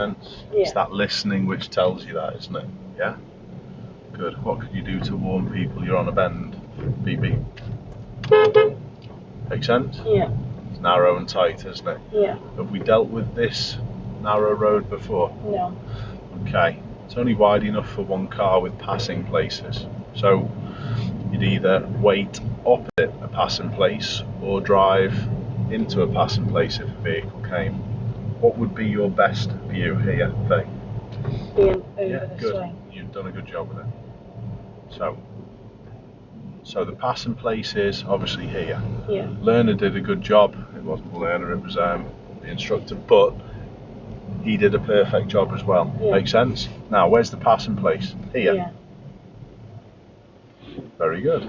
sense? Yeah. It's that listening which tells you that, isn't it? Yeah? Good. What could you do to warn people you're on a bend? Beep beep. Make sense? Yeah. It's narrow and tight, isn't it? Yeah. Have we dealt with this narrow road before? No. Okay. It's only wide enough for one car with passing places. So you'd either wait opposite a passing place or drive into a passing place if a vehicle came. What would be your best view here, Faye? Being over Yeah, the good. swing. You've done a good job with it. So the passing place is obviously here. Yeah. Learner did a good job. It wasn't the learner, it was the instructor, but he did a perfect job as well. Yeah. Make sense? Now, where's the passing place? Here. Yeah. Very good.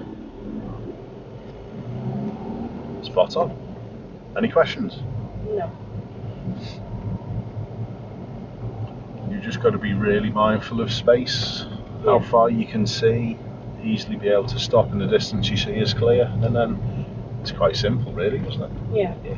Spot on. Any questions? No. You just got to be really mindful of space, how Yeah. far you can see, easily be able to stop in the distance you see is clear, and then it's quite simple really, isn't it? Yeah. Yeah.